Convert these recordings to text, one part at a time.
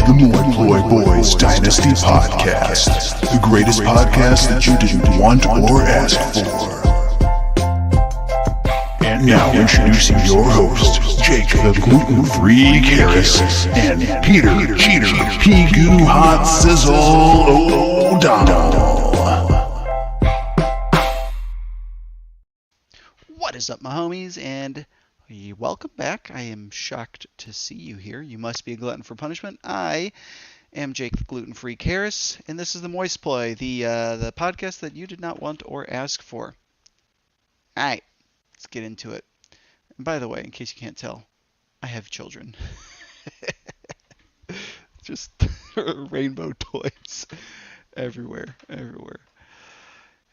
the Moy Boys Dynasty Podcast, the greatest podcast that you didn't want or ask for. And now introducing your hosts, Jake the Gluten-Free Karras and Peter Cheater Pigoo Hot Sizzle O'Donnell. What is up, my homies, and welcome back. I am shocked to see you here. You must be a glutton for punishment. I am Jake the Gluten-Free Karras, and this is the Moist Ploy, the podcast that you did not want or ask for. All right, let's get into it. And by the way, in case you can't tell, I have children. Just rainbow toys everywhere.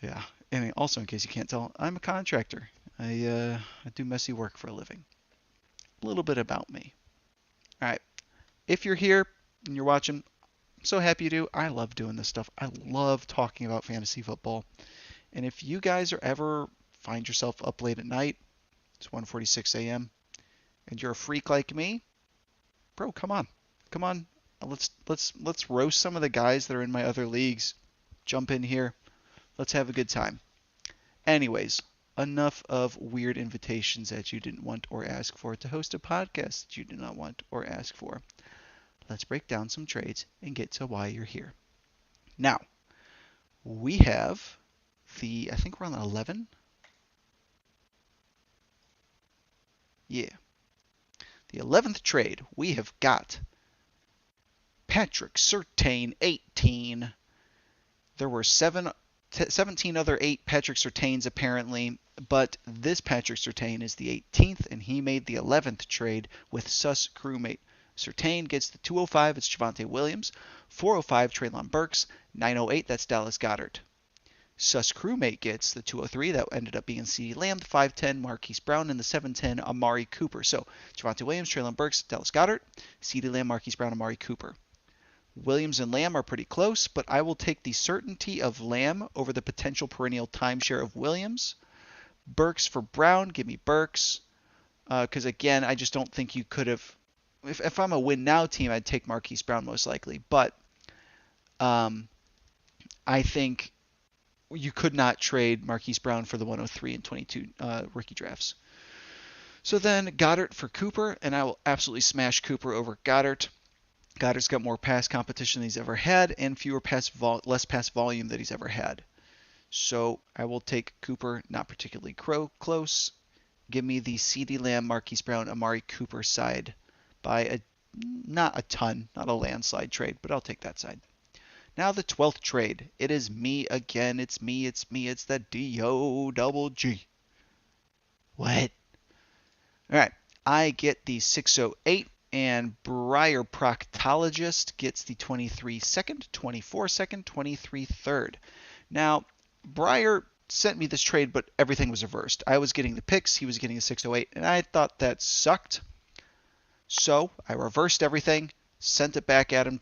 Yeah, and also in case you can't tell, I'm a contractor. I do messy work for a living. A little bit about me. All right. If you're here and you're watching, I'm so happy you do. I love doing this stuff. I love talking about fantasy football. And if you guys are ever find yourself up late at night, it's 1:46 a.m., and you're a freak like me, bro, come on. Let's roast some of the guys that are in my other leagues. Jump in here. Let's have a good time. Anyways, enough of weird invitations that you didn't want or ask for to host a podcast that you did not want or ask for. Let's break down some trades and get to why you're here. Now, we have I think we're on 11. Yeah. The 11th trade, we have got Patrick Surtain, 18. There were 17 other 8 Patrick Surtains apparently, but this Patrick Surtain is the 18th, and he made the 11th trade with Sus crewmate. Surtain gets the 205, it's Javonte Williams, 405, Treylon Burks, 908, that's Dallas Goedert. Sus crewmate gets the 203, that ended up being CeeDee Lamb, the 510, Marquise Brown, and the 710, Amari Cooper. So Javonte Williams, Treylon Burks, Dallas Goedert, CeeDee Lamb, Marquise Brown, Amari Cooper. Williams and Lamb are pretty close, but I will take the certainty of Lamb over the potential perennial timeshare of Williams. Burks for Brown, give me Burks. Because again, I just don't think you could have. If I'm a win now team, I'd take Marquise Brown most likely. But I think you could not trade Marquise Brown for the 103 and 22 rookie drafts. So then Goedert for Cooper, and I will absolutely smash Cooper over Goedert. Goddard's got more pass competition than he's ever had, and less pass volume than he's ever had. So I will take Cooper, not particularly close. Give me the CeeDee Lamb, Marquise Brown, Amari Cooper side by not a ton, not a landslide trade, but I'll take that side. Now the 12th trade. It is me again. It's me. It's the D-O-double-G. What? All right. I get the 608. And Briar Proctologist gets the 23 second, 24 second, 23 third. Now, Briar sent me this trade, but everything was reversed. I was getting the picks, he was getting a 608, and I thought that sucked. So I reversed everything, sent it back at him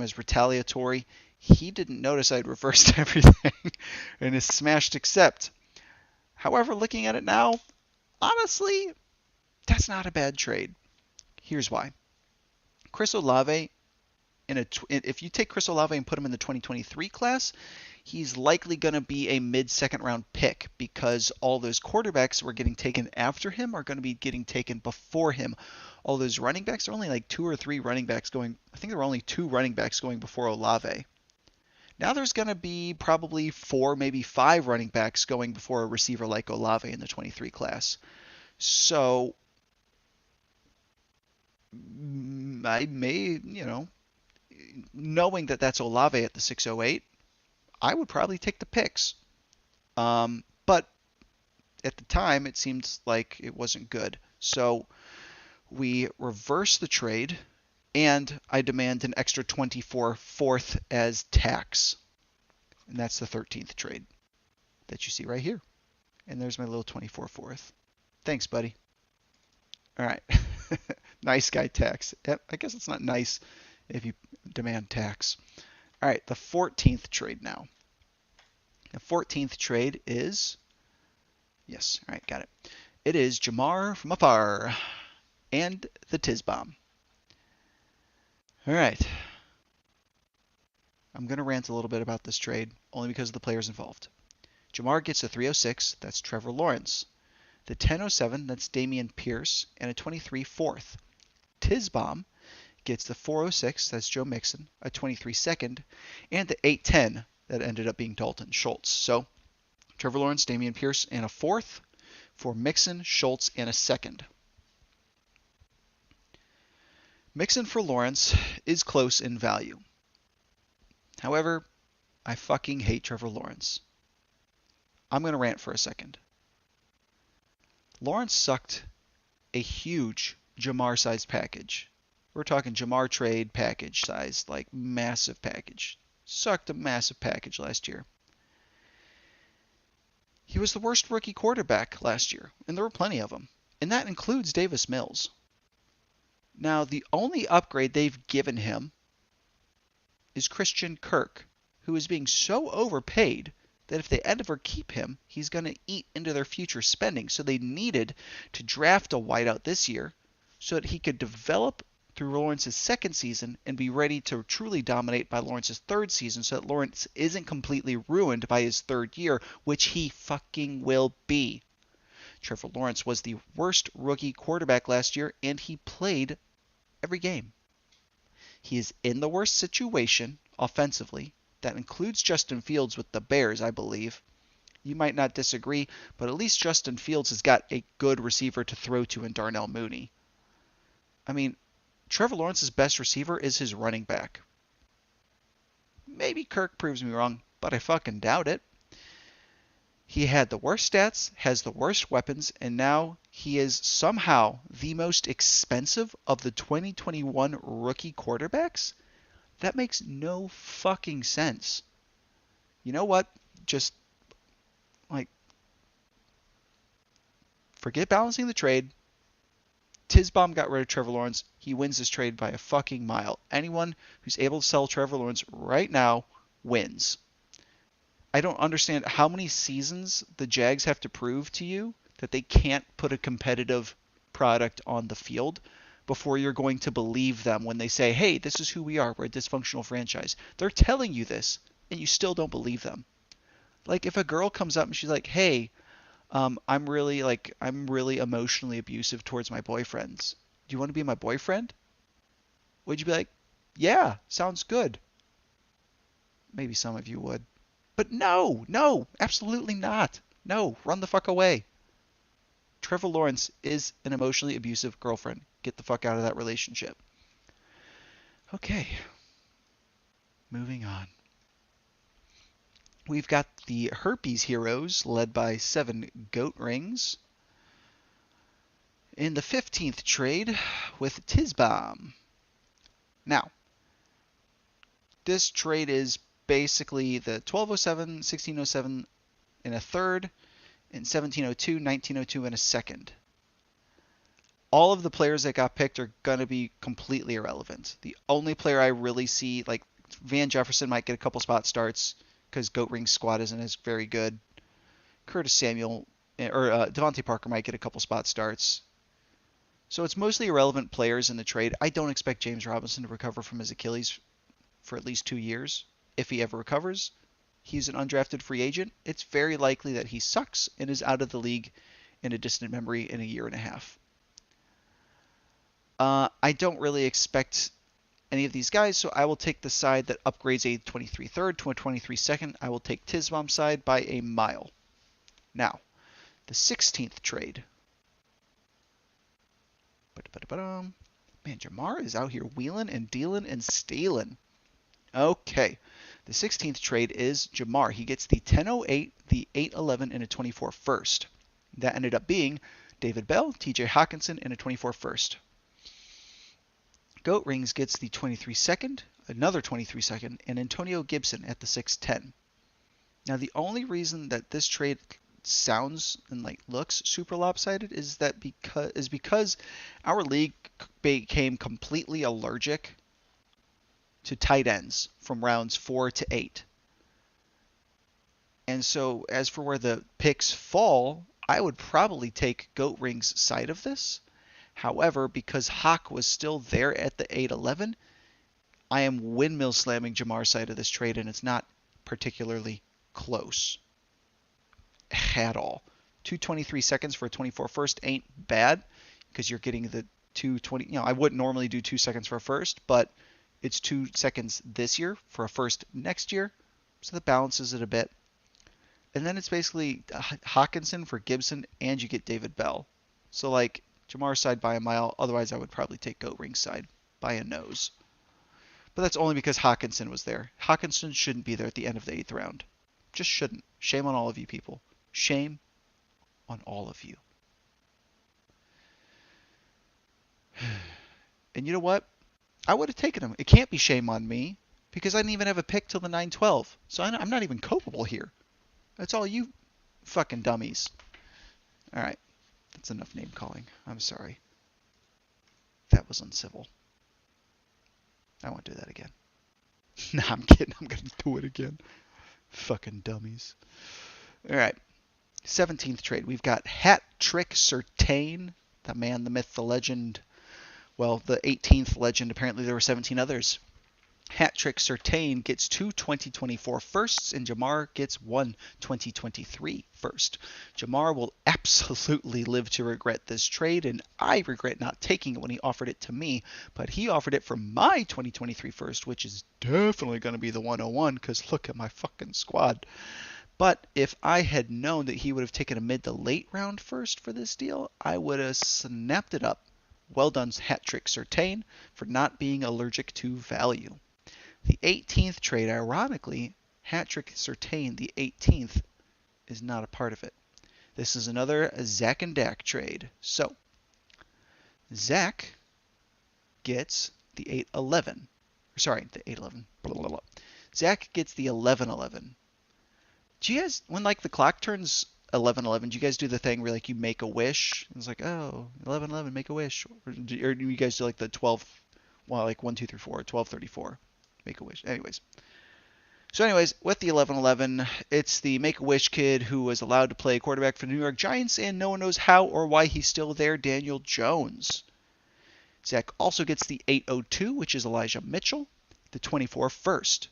as retaliatory. He didn't notice I'd reversed everything and has smashed accept. However, looking at it now, honestly, that's not a bad trade. Here's why. Chris Olave, if you take Chris Olave and put him in the 2023 class, he's likely going to be a mid-second round pick because all those quarterbacks who are getting taken after him are going to be getting taken before him. All those running backs, there are only like 2 or 3 running backs going. I think there were only 2 running backs going before Olave. Now there's going to be probably 4, maybe 5 running backs going before a receiver like Olave in the 23 class. So I may, knowing that that's Olave at the 608, I would probably take the picks. But at the time, it seemed like it wasn't good. So we reverse the trade, and I demand an extra 24 fourth as tax. And that's the 13th trade that you see right here. And there's my little 24 fourth. Thanks, buddy. All right. Nice guy tax. I guess it's not nice if you demand tax. All right, the 14th trade now. The 14th trade is, yes, all right, got it. It is Jamar from afar and the Tiz Bomb. All right. I'm going to rant a little bit about this trade, only because of the players involved. Jamar gets a 306, that's Trevor Lawrence. The 1007, that's Damian Pierce, and a 23 fourth. Tisbaum gets the 406, that's Joe Mixon, a 23 second, and the 810, that ended up being Dalton Schultz. So Trevor Lawrence, Damian Pierce, and a fourth for Mixon, Schultz, and a second. Mixon for Lawrence is close in value. However, I fucking hate Trevor Lawrence. I'm going to rant for a second. Lawrence sucked a huge Jamar-sized package. We're talking Jamar trade package size, like massive package. Sucked a massive package last year. He was the worst rookie quarterback last year, and there were plenty of them. And that includes Davis Mills. Now, the only upgrade they've given him is Christian Kirk, who is being so overpaid that if they ever keep him, he's going to eat into their future spending. So they needed to draft a wideout this year so that he could develop through Lawrence's second season and be ready to truly dominate by Lawrence's third season so that Lawrence isn't completely ruined by his third year, which he fucking will be. Trevor Lawrence was the worst rookie quarterback last year, and he played every game. He is in the worst situation offensively. That includes Justin Fields with the Bears, I believe. You might not disagree, but at least Justin Fields has got a good receiver to throw to in Darnell Mooney. I mean, Trevor Lawrence's best receiver is his running back. Maybe Kirk proves me wrong, but I fucking doubt it. He had the worst stats, has the worst weapons, and now he is somehow the most expensive of the 2021 rookie quarterbacks? That makes no fucking sense. You know what? Just, forget balancing the trade. Tisbaum got rid of Trevor Lawrence. He wins this trade by a fucking mile. Anyone who's able to sell Trevor Lawrence right now wins. I don't understand how many seasons the Jags have to prove to you that they can't put a competitive product on the field before you're going to believe them when they say, hey, this is who we are. We're a dysfunctional franchise. They're telling you this, and you still don't believe them. Like, if a girl comes up and she's like, hey, I'm really emotionally abusive towards my boyfriends. Do you want to be my boyfriend? Would you be like, yeah, sounds good? Maybe some of you would. But no, absolutely not. No, run the fuck away. Trevor Lawrence is an emotionally abusive girlfriend. Get the fuck out of that relationship. Okay. Moving on. We've got the Herpes Heroes, led by 7 Goat Rings. In the 15th trade with Tisbaum. Now, this trade is basically the 1207, 1607 in a third, in 1702, 1902 in a second. All of the players that got picked are going to be completely irrelevant. The only player I really see, like Van Jefferson might get a couple spot starts because Goat Ring squad isn't as very good. Curtis Samuel or Devontae Parker might get a couple spot starts. So it's mostly irrelevant players in the trade. I don't expect James Robinson to recover from his Achilles for at least 2 years. If he ever recovers, he's an undrafted free agent. It's very likely that he sucks and is out of the league in a distant memory in a year and a half. I don't really expect any of these guys, so I will take the side that upgrades a 23 third to a 23 second. I will take Tisbaum's side by a mile. Now, the 16th trade. Man, Jamar is out here wheeling and dealing and stealing. Okay, the 16th trade is Jamar. He gets the 1008, the 811, and a 24 first. That ended up being David Bell, TJ Hawkinson, and a 24 first. Goat Rings gets the 23 second, another 23 second, and Antonio Gibson at the 610. Now, the only reason that this trade sounds and looks super lopsided is because our league became completely allergic to tight ends from rounds 4 to 8. And so as for where the picks fall, I would probably take Goat Ring's side of this. However, because Hawk was still there at the 8-11, I am windmill slamming Jamar's side of this trade, and it's not particularly close at all. 223 seconds for a 24 first ain't bad because you're getting the 220. I wouldn't normally do 2 seconds for a first, but it's 2 seconds this year for a first next year, so that balances it a bit. And then it's basically Hawkinson for Gibson, and you get David Bell. So like Jamar's side by a mile. Otherwise, I would probably take Goat Ring's side by a nose. But that's only because Hawkinson was there. Hawkinson shouldn't be there at the end of the 8th round. Just shouldn't. Shame on all of you people. Shame on all of you. And you know what? I would have taken him. It can't be shame on me because I didn't even have a pick till the 9-12. So I'm not even culpable here. That's all you fucking dummies. All right. That's enough name calling. I'm sorry. That was uncivil. I won't do that again. Nah, I'm kidding. I'm going to do it again. Fucking dummies. All right. 17th trade. We've got Hat Trick Surtain. The man, the myth, the legend. Well, the 18th legend. Apparently there were 17 others. Hat Trick Surtain gets 2 2024 firsts, and Jamar gets 1 2023 first. Jamar will absolutely live to regret this trade, and I regret not taking it when he offered it to me, but he offered it for my 2023 first, which is definitely going to be the 101, because look at my fucking squad. But if I had known that he would have taken a mid to late round first for this deal, I would have snapped it up. Well done, Hat Trick Surtain, for not being allergic to value. The 18th trade, ironically, Hat Trick Surtain, the 18th, is not a part of it. This is another Zach and Dak trade. So, Zach gets the 811. Sorry, the 811. Blah, blah, blah. Zach gets the 1111. Do you guys, when like the clock turns 11:11, do you guys do the thing where like you make a wish? It's like, oh, 11:11, make a wish. Or do you guys do like the 12, well, like 1, 2, 3, 4, 12:34, make a wish? Anyways. So anyways, with the 11:11, it's the Make-A-Wish kid who was allowed to play quarterback for the New York Giants, and no one knows how or why he's still there, Daniel Jones. Zach also gets the 802, which is Elijah Mitchell, the 24 first.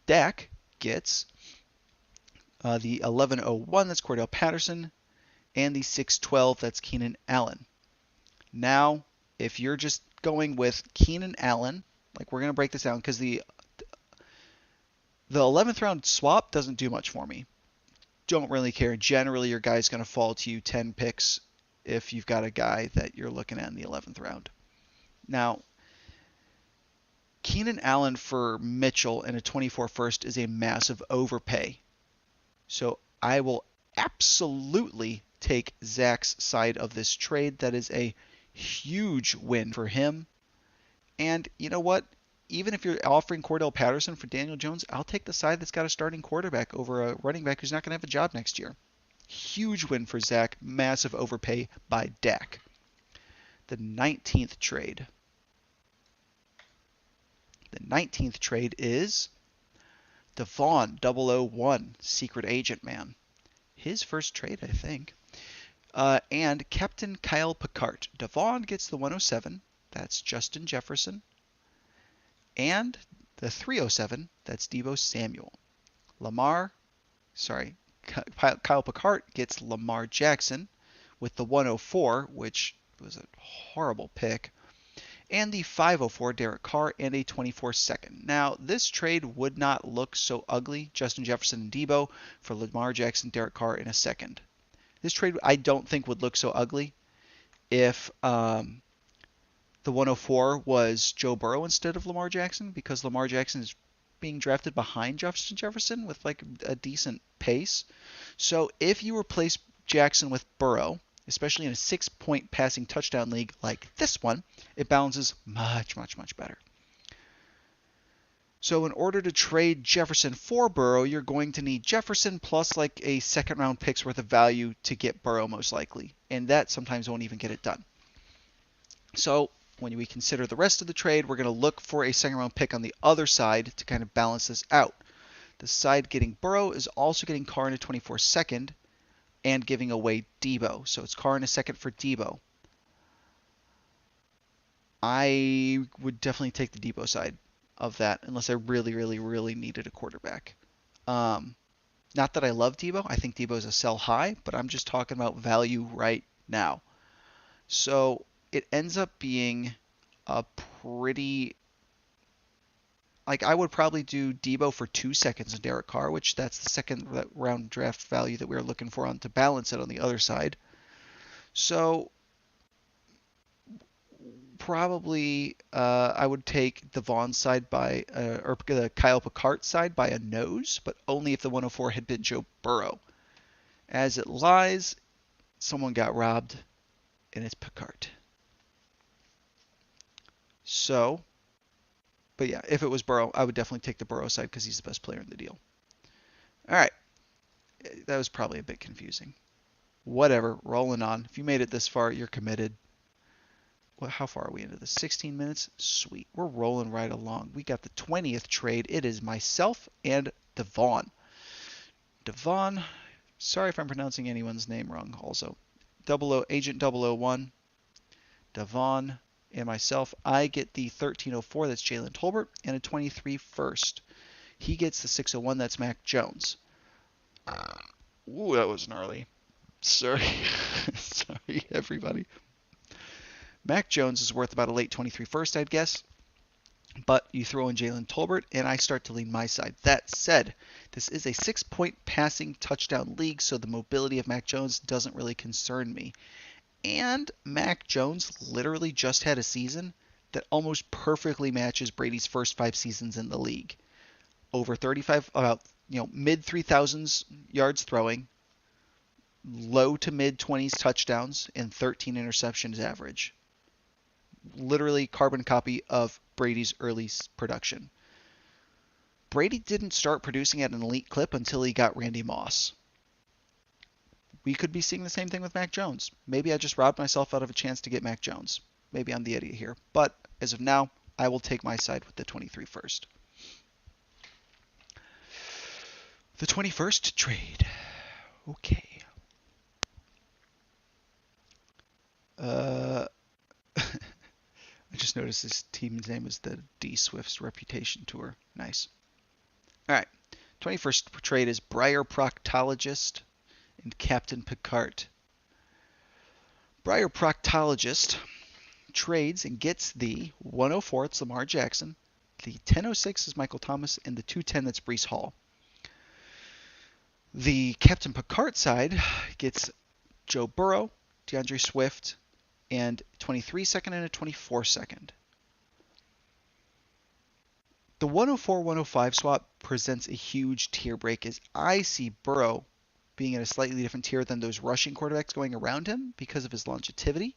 Dak gets the 1101, that's Cordell Patterson, and the 612, that's Keenan Allen. Now, if you're just going with Keenan Allen, like we're going to break this down because the 11th round swap doesn't do much for me. Don't really care. Generally, your guy's going to fall to you 10 picks if you've got a guy that you're looking at in the 11th round. Now, Keenan Allen for Mitchell in a 24 first is a massive overpay. So I will absolutely take Zach's side of this trade. That is a huge win for him. And you know what? Even if you're offering Cordell Patterson for Daniel Jones, I'll take the side that's got a starting quarterback over a running back who's not going to have a job next year. Huge win for Zach. Massive overpay by Dak. The 19th trade. The 19th trade is Devon 001, Secret Agent Man. His first trade, I think. And Captain Kyle Picard. Devon gets the 107. That's Justin Jefferson. And the 307, that's Deebo Samuel. Kyle Picard gets Lamar Jackson with the 104, which was a horrible pick. And the 504, Derek Carr, and a 24 second. Now, this trade would not look so ugly, Justin Jefferson and Deebo, for Lamar Jackson, Derek Carr in a second. This trade, I don't think, would look so ugly if the 104 was Joe Burrow instead of Lamar Jackson, because Lamar Jackson is being drafted behind Justin Jefferson with like a decent pace. So if you replace Jackson with Burrow, especially in a 6-point passing touchdown league like this one, it balances much, much, much better. So in order to trade Jefferson for Burrow, you're going to need Jefferson plus like a second round pick's worth of value to get Burrow most likely. And that sometimes won't even get it done. So when we consider the rest of the trade, we're going to look for a second round pick on the other side to kind of balance this out. The side getting Burrow is also getting Carr in a 24 second and giving away Deebo. So it's Carr in a second for Deebo. I would definitely take the Deebo side. of that unless I really, really, really needed a quarterback. Not that I love Debo. I think Debo is a sell high, but I'm just talking about value right now. So it ends up being a pretty, like, I would probably do Debo for 2 seconds of Derek Carr, which that's the second round draft value that we were looking for on to balance it on the other side. So probably I would take the Vaughn side by, or the Kyle Picard side by a nose, but only if the 104 had been Joe Burrow. As it lies, someone got robbed, and it's Picard. So, but yeah, if it was Burrow, I would definitely take the Burrow side because he's the best player in the deal. All right, that was probably a bit confusing. Whatever, rolling on. If you made it this far, you're committed. Well, how far are we into this? 16 minutes? Sweet. We're rolling right along. We got the 20th trade. It is myself and Devon. Devon, sorry if I'm pronouncing anyone's name wrong also. Agent 001, Devon, and myself. I get the 1304, that's Jalen Tolbert, and a 23 first. He gets the 601, that's Mac Jones. Ooh, that was gnarly. Sorry. Sorry, everybody. Mac Jones is worth about a late 23 first, I'd guess. But you throw in Jalen Tolbert, and I start to lean my side. That said, this is a 6-point passing touchdown league, so the mobility of Mac Jones doesn't really concern me. And Mac Jones literally just had a season that almost perfectly matches Brady's first 5 seasons in the league. Over 35, about mid 3,000s yards throwing, low to mid 20s touchdowns, and 13 interceptions average. Literally carbon copy of Brady's early production. Brady didn't start producing at an elite clip until he got Randy Moss. We could be seeing the same thing with Mac Jones. Maybe I just robbed myself out of a chance to get Mac Jones. Maybe I'm the idiot here. But as of now, I will take my side with the 23 first. The 21st trade. Okay. I just noticed this team's name is the D Swift's Reputation Tour. Nice. All right. 21st trade is Briar Proctologist and Captain Picard. Briar Proctologist trades and gets the 104, it's Lamar Jackson. The 1006 is Michael Thomas, and the 210, that's Breece Hall. The Captain Picard side gets Joe Burrow, DeAndre Swift, and 23 second and a 24 second. The 104-105 swap presents a huge tier break as I see Burrow being in a slightly different tier than those rushing quarterbacks going around him because of his longevity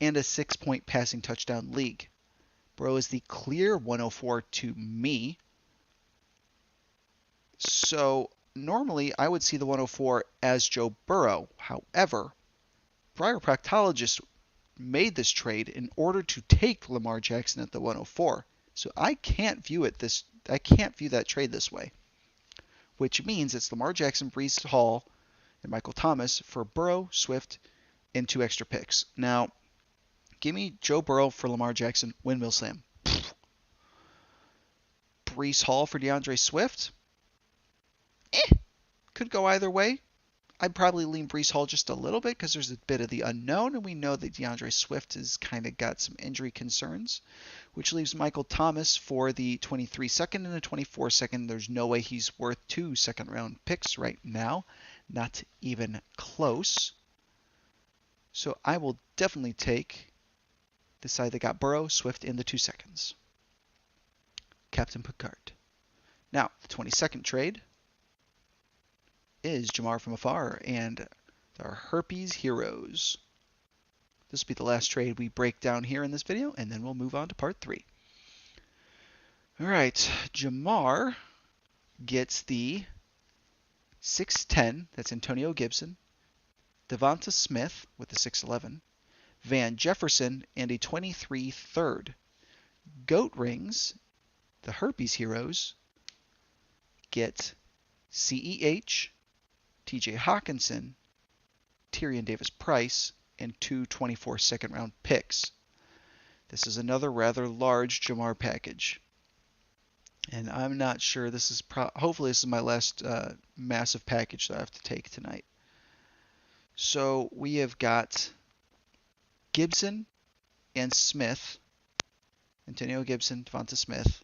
and a 6-point passing touchdown league. Burrow is the clear 104 to me. So normally I would see the 104 as Joe Burrow. However, Briar Proctologist made this trade in order to take Lamar Jackson at the 104. So I can't view that trade this way. Which means it's Lamar Jackson, Breece Hall, and Michael Thomas for Burrow, Swift, and 2 extra picks. Now, give me Joe Burrow for Lamar Jackson, windmill slam. Breece Hall for DeAndre Swift? Could go either way. I'd probably lean Breece Hall just a little bit because there's a bit of the unknown, and we know that DeAndre Swift has kind of got some injury concerns, which leaves Michael Thomas for the 23 second and the 24 second. There's no way he's worth 2 second-round picks right now, not even close. So I will definitely take the side that got Burrow, Swift, in the 2 seconds. Captain Picard. Now, the 22nd trade is Jamar from Afar and our Herpes Heroes. This will be the last trade we break down here in this video, and then we'll move on to part 3. All right, Jamar gets the 6'10", that's Antonio Gibson, Devonta Smith with the 6'11", Van Jefferson, and a 23 third. Goat Rings, the Herpes Heroes, get CEH, TJ Hawkinson, Tyrion Davis-Price, and 2 24 second-round picks. This is another rather large Jamar package. And I'm not sure. This is hopefully this is my last massive package that I have to take tonight. So we have got Gibson and Smith, Antonio Gibson, Devonta Smith,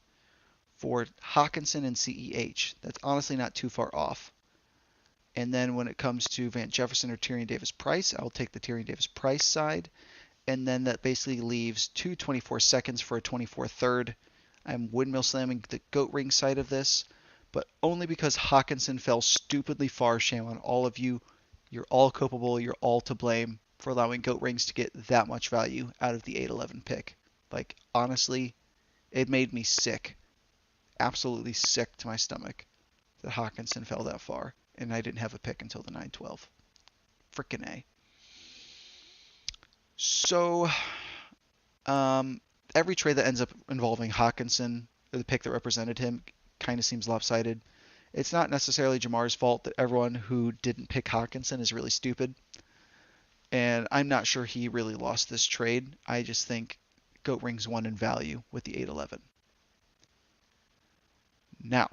for Hawkinson and CEH. That's honestly not too far off. And then when it comes to Van Jefferson or Tyrion Davis-Price, I'll take the Tyrion Davis-Price side. And then that basically leaves two 24 seconds for a 24 third. I'm windmill slamming the goat ring side of this, but only because Hawkinson fell stupidly far. Shame on all of you. You're all culpable. You're all to blame for allowing goat rings to get that much value out of the 8-11 pick. Like, honestly, it made me sick. Absolutely sick to my stomach that Hawkinson fell that far, and I didn't have a pick until the 9-12. Frickin' A. So, every trade that ends up involving Hawkinson, or the pick that represented him, kind of seems lopsided. It's not necessarily Jamar's fault that everyone who didn't pick Hawkinson is really stupid. And I'm not sure he really lost this trade. I just think Goat Rings won in value with the 8-11. Now,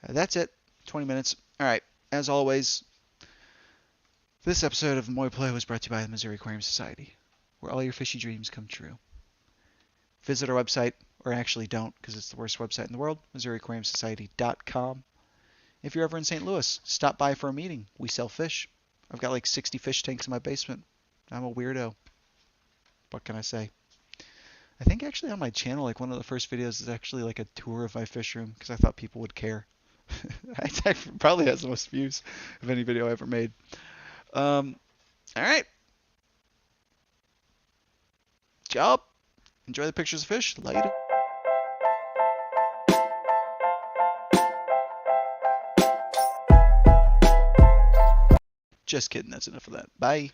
that's it. 20 minutes. All right. As always, this episode of Moy Play was brought to you by the Missouri Aquarium Society, where all your fishy dreams come true. Visit our website, or actually don't, because it's the worst website in the world, MissouriAquariumSociety.com. If you're ever in St. Louis, stop by for a meeting. We sell fish. I've got like 60 fish tanks in my basement. I'm a weirdo. What can I say? I think actually on my channel, like one of the first videos is actually like a tour of my fish room, because I thought people would care. It probably has the most views of any video I ever made. All right. Job. Enjoy the pictures of fish. Later. Just kidding. That's enough of that. Bye.